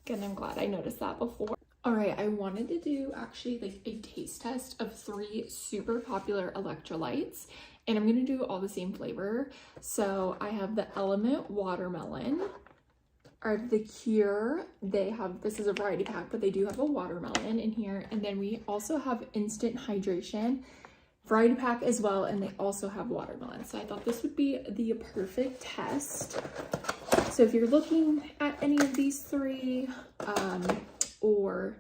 Again, I'm glad I noticed that before. All right, I wanted to do actually like a taste test of 3 super popular electrolytes, and I'm gonna do all the same flavor. So I have the LMNT watermelon, or the Cure. This is a variety pack, but they do have a watermelon in here. And then we also have instant hydration variety pack as well, and they also have watermelon. So I thought this would be the perfect test. So if you're looking at any of these 3, or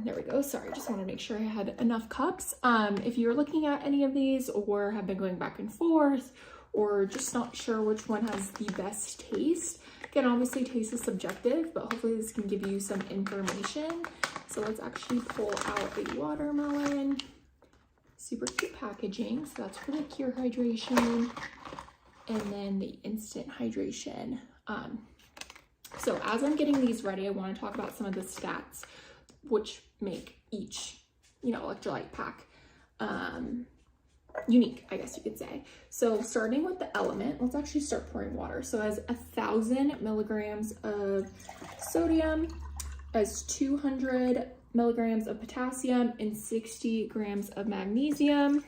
there we go, sorry, just want to make sure I had enough cups. If you're looking at any of these or have been going back and forth, or just not sure which one has the best taste, again, obviously taste is subjective, but hopefully this can give you some information. So let's actually pull out a watermelon. Super cute packaging. So that's for the Cure hydration, and then the instant hydration. So as I'm getting these ready, I want to talk about some of the stats which make each, electrolyte pack unique, I guess you could say. So starting with the LMNT, let's actually start pouring water. So it has 1,000 milligrams of sodium, as 200 milligrams of potassium, and 60 grams of magnesium.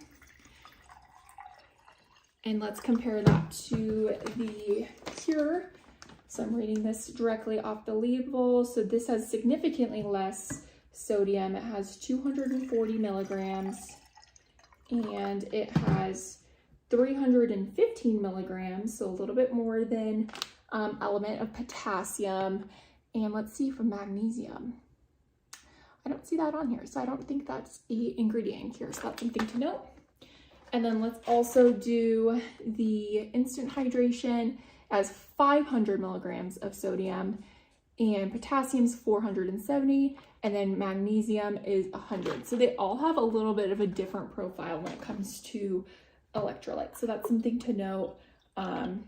And let's compare that to the Cure. So I'm reading this directly off the label. So this has significantly less sodium. It has 240 milligrams, and it has 315 milligrams, so a little bit more than LMNT of potassium. And let's see for magnesium. I don't see that on here, so I don't think that's the ingredient here, so that's something to note. And then let's also do the instant hydration as 500 milligrams of sodium, and potassium's 470, and then magnesium is 100. So they all have a little bit of a different profile when it comes to electrolytes. So that's something to note, and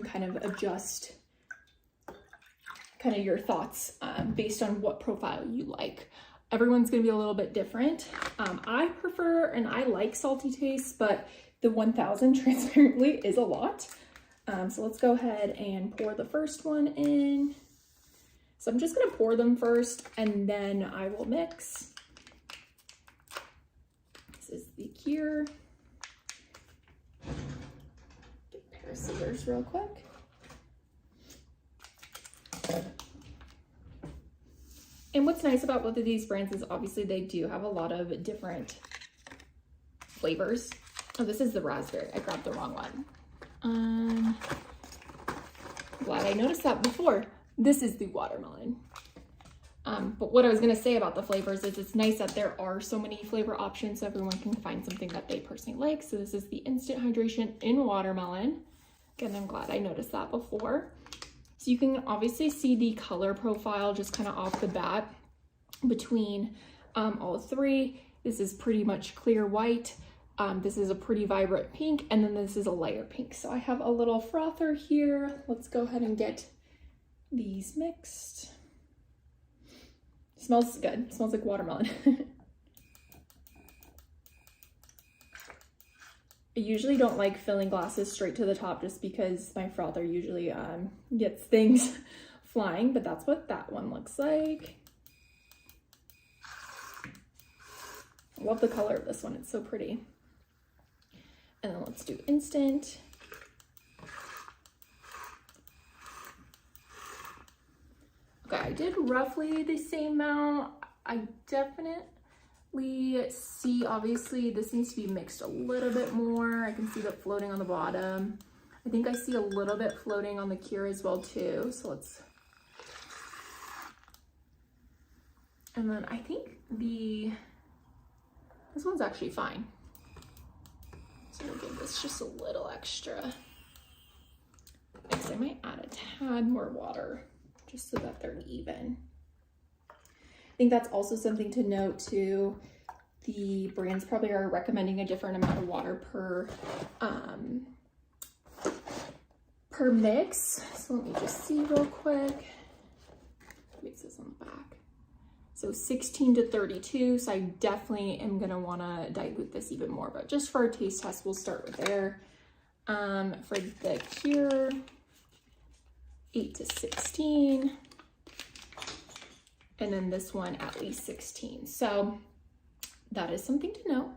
kind of adjust kind of your thoughts based on what profile you like. Everyone's gonna be a little bit different. I prefer, and I like salty taste, but the 1,000 transparently is a lot. So let's go ahead and pour the first one in. So I'm just gonna pour them first, and then I will mix. This is the Cure. Get a pair of scissors real quick. And what's nice about both of these brands is obviously they do have a lot of different flavors. Oh, this is the raspberry. I grabbed the wrong one. Glad I noticed that before. This is the watermelon. But what I was gonna say about the flavors is it's nice that there are so many flavor options so everyone can find something that they personally like. So this is the instant hydration in watermelon. Again, I'm glad I noticed that before. So you can obviously see the color profile just kind of off the bat between all 3. This is pretty much clear white. This is a pretty vibrant pink, and then this is a lighter pink. So I have a little frother here. Let's go ahead and get these mixed. Smells good. Smells like watermelon. I usually don't like filling glasses straight to the top just because my frother usually gets things flying, but that's what that one looks like. I love the color of this one. It's so pretty. And then let's do instant. Okay, I did roughly the same amount. I definitely see, obviously this needs to be mixed a little bit more. I can see that floating on the bottom. I think I see a little bit floating on the Cure as well too. So let's, and then I think this one's actually fine. So we'll give this just a little extra. Next, I might add a tad more water just so that they're even. I think that's also something to note too. The brands probably are recommending a different amount of water per mix. So let me just see real quick. It says on the back. So 16 to 32. So I definitely am gonna wanna dilute this even more, but just for our taste test, we'll start with there. For the Cure, 8 to 16. And then this one at least 16. So that is something to know.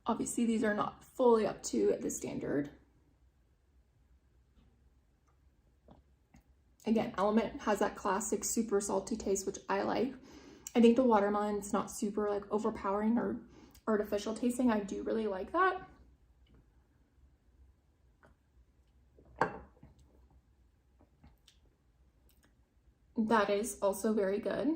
Obviously, these are not fully up to the standard. Again, LMNT has that classic super salty taste, which I like. I think the watermelon's not super like overpowering or artificial tasting. I do really like that. That is also very good.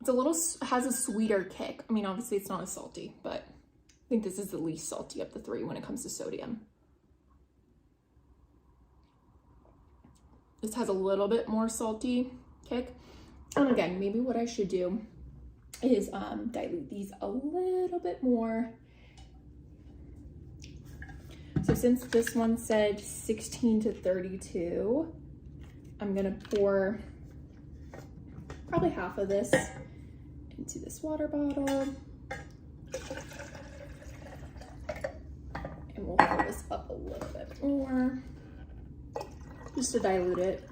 It's a little, has a sweeter kick. I mean, obviously it's not as salty, but I think this is the least salty of the three when it comes to sodium. This has a little bit more salty kick. And again, maybe what I should do is dilute these a little bit more. So since this one said 16 to 32, I'm gonna pour probably half of this into this water bottle. And we'll fill this up a little bit more, just to dilute it.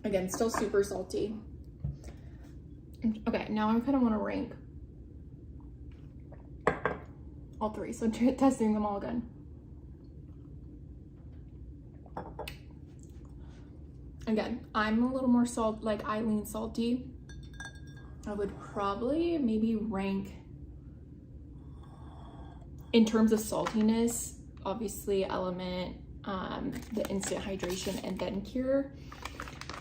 Again, still super salty. Okay, now I kind of want to rank all three, so testing them all again. Again, I'm a little more I lean salty. I would probably maybe rank in terms of saltiness, obviously LMNT, the instant hydration, and then Cure.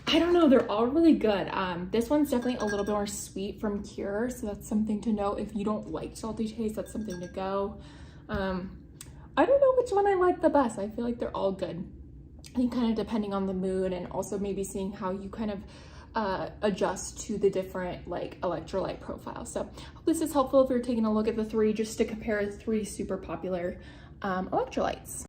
I don't know, they're all really good. This one's definitely a little bit more sweet from Cure, so that's something to know. If you don't like salty taste, that's something to go. I don't know which one I like the best. I feel like they're all good. I think kind of depending on the mood, and also maybe seeing how you kind of adjust to the different like electrolyte profiles. So hope this is helpful if you're taking a look at the three, just to compare the three super popular electrolytes.